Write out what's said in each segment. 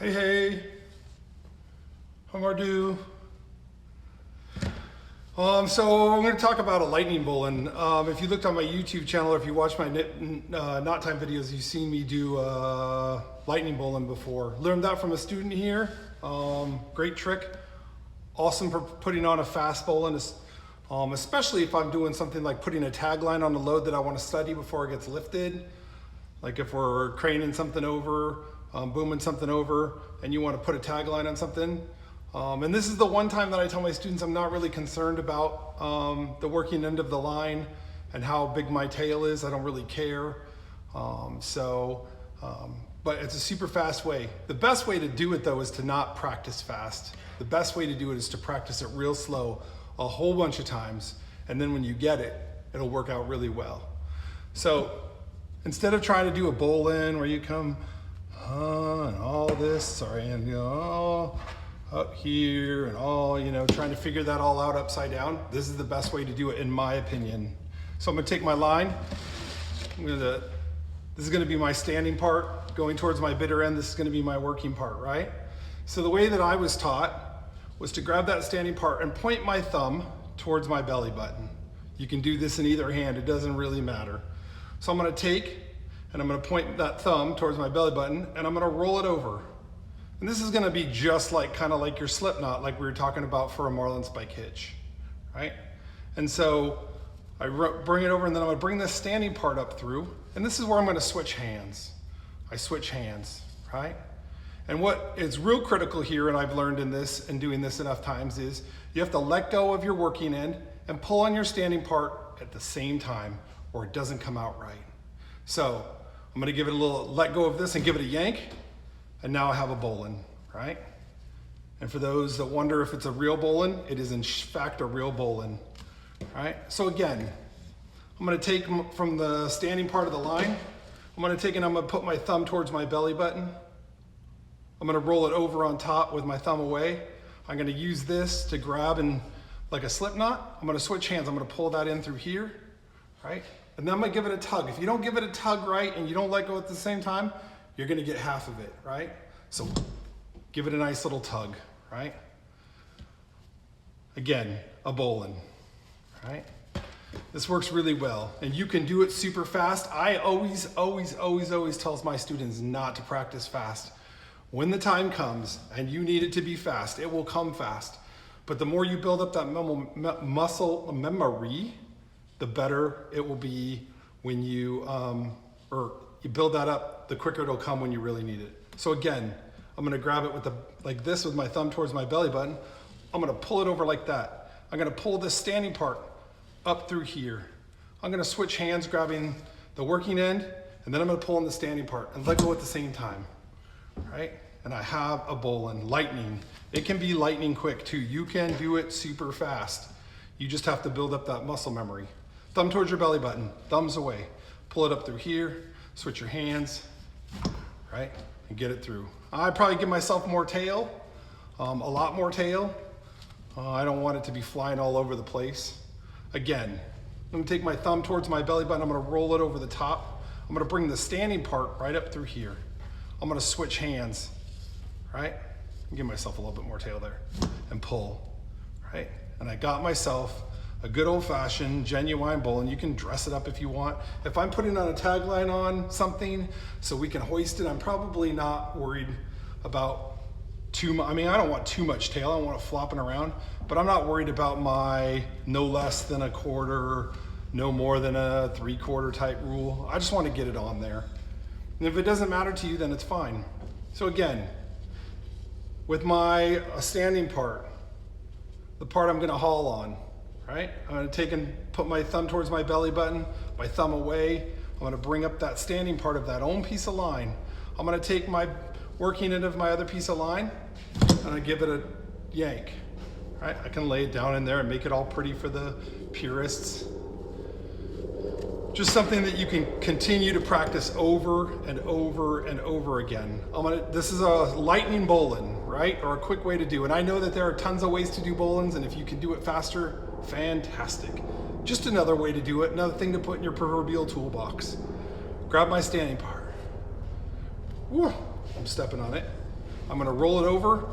Hey, hey, how are you? So I'm going to talk about a lightning bowling. If you looked on my YouTube channel, or if you watch my knot time videos, you've seen me do lightning bowling before. Learned that from a student here. Great trick. Awesome for putting on a fast bowling, especially if I'm doing something like putting a tag line on the load that I want to study before it gets lifted. Like if we're craning something over, booming something over, and you want to put a tag line on something. And this is the one time that I tell my students I'm not really concerned about the working end of the line and how big my tail is. I don't really care. But it's a super fast way. The best way to do it though is to not practice fast. The best way to do it is to practice it real slow a whole bunch of times. And then when you get it, it'll work out really well. So instead of trying to do a bowl in where you come and all this, and you know, up here and all, trying to figure that all out upside down. This is the best way to do it in my opinion. So I'm gonna take my line. This is gonna be my standing part going towards my bitter end. This is gonna be my working part, right? So the way that I was taught was to grab that standing part and point my thumb towards my belly button. You can do this in either hand, it doesn't really matter. So I'm gonna take and I'm gonna point that thumb towards my belly button and I'm gonna roll it over. And this is gonna be just like, kind of like your slip knot, like we were talking about for a marlin spike hitch, right? And so I bring it over and then I'm gonna bring this standing part up through, and this is where I'm gonna switch hands. I switch hands, right? And what is real critical here, and I've learned in this and doing this enough times, is you have to let go of your working end and pull on your standing part at the same time or it doesn't come out right. So I'm gonna give it a little let go of this and give it a yank. And now I have a bowline, right? And for those that wonder if it's a real bowline, it is in fact a real bowline, right? So again, I'm gonna take from the standing part of the line, I'm gonna take and I'm gonna put my thumb towards my belly button. I'm gonna roll it over on top with my thumb away. I'm gonna use this to grab and like a slip knot. I'm gonna switch hands. I'm gonna pull that in through here, right? And then I'm gonna give it a tug. If you don't give it a tug right and you don't let go at the same time, you're gonna get half of it, right? So give it a nice little tug, right? Again, a bowline, right? This works really well and you can do it super fast. I always tell my students not to practice fast. When the time comes and you need it to be fast, it will come fast. But the more you build up that muscle memory, the better it will be when you build that up, the quicker it'll come when you really need it. So again, I'm gonna grab it like this with my thumb towards my belly button. I'm gonna pull it over like that. I'm gonna pull this standing part up through here. I'm gonna switch hands, grabbing the working end, and then I'm gonna pull on the standing part and let go at the same time, right? And I have a bowline, lightning. It can be lightning quick too. You can do it super fast. You just have to build up that muscle memory. Thumb towards your belly button, thumbs away. Pull it up through here, switch your hands, right? And get it through. I'd probably give myself more tail, a lot more tail. I don't want it to be flying all over the place. Again, I'm gonna take my thumb towards my belly button, I'm gonna roll it over the top. I'm gonna bring the standing part right up through here. I'm gonna switch hands, right? And give myself a little bit more tail there and pull, right? And I got myself a good old-fashioned genuine bowline. You can dress it up if you want. If I'm putting on a tagline on something so we can hoist it, I'm probably not worried about too much. I mean, I don't want too much tail. I don't want it flopping around, but I'm not worried about my no less than a quarter, no more than a 3/4 type rule. I just want to get it on there. And if it doesn't matter to you, then it's fine. So again, with my standing part, the part I'm gonna haul on, right? I'm gonna take and put my thumb towards my belly button, my thumb away. I'm gonna bring up that standing part of that own piece of line. I'm gonna take my working end of my other piece of line and I give it a yank, right? I can lay it down in there and make it all pretty for the purists. Just something that you can continue to practice over and over and over again. This is a lightning bowline, right? Or a quick way to do it. And I know that there are tons of ways to do bowlines, and if you can do it faster, fantastic. Just another way to do it, another thing to put in your proverbial toolbox. Grab my standing part. Woo, I'm stepping on it. I'm gonna roll it over,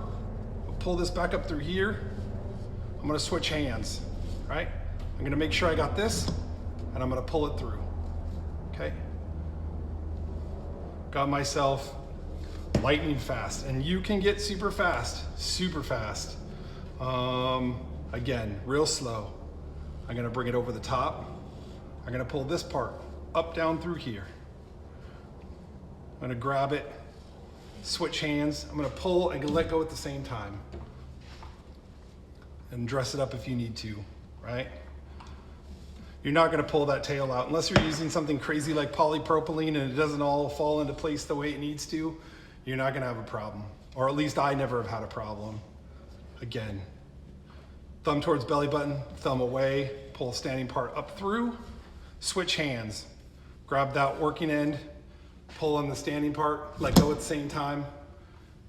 pull this back up through here. I'm gonna switch hands, right? I'm gonna make sure I got this, and I'm gonna pull it through, okay? Got myself lightning fast, and you can get super fast, super fast. Again, real slow. I'm gonna bring it over the top. I'm gonna pull this part up, down through here. I'm gonna grab it, switch hands. I'm gonna pull and let go at the same time. And dress it up if you need to, right? You're not gonna pull that tail out unless you're using something crazy like polypropylene and it doesn't all fall into place the way it needs to. You're not gonna have a problem. Or at least I never have had a problem. Again, thumb towards belly button, thumb away, pull standing part up through, switch hands. Grab that working end, pull on the standing part, let go at the same time.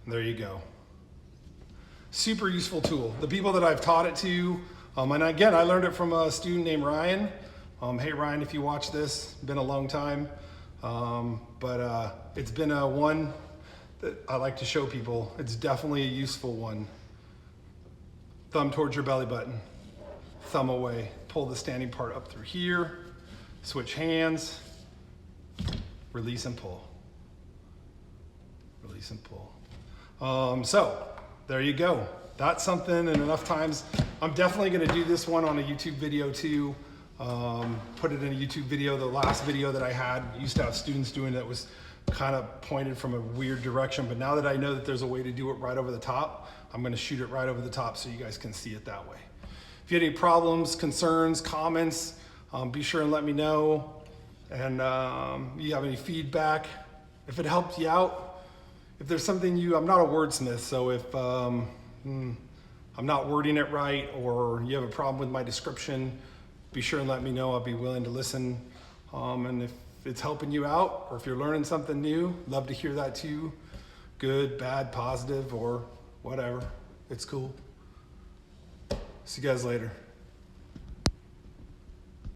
And there you go. Super useful tool. The people that I've taught it to, and again, I learned it from a student named Ryan. Hey Ryan, if you watch this, been a long time. But it's been a one that I like to show people. It's definitely a useful one. Thumb towards your belly button, thumb away, pull the standing part up through here, switch hands, release and pull. Release and pull. So there you go. That's something, and enough times. I'm definitely gonna do this one on a YouTube video too. Put it in a YouTube video. The last video that I had, used to have students doing that was kind of pointed from a weird direction, but now that I know that there's a way to do it right over the top, I'm gonna shoot it right over the top so you guys can see it that way. If you have any problems, concerns, comments, be sure and let me know. And you have any feedback, if it helped you out, if there's something I'm not a wordsmith, so if I'm not wording it right or you have a problem with my description, be sure and let me know. I'll be willing to listen. And if it's helping you out or if you're learning something new, love to hear that too. Good, bad, positive, or whatever. It's cool. See you guys later.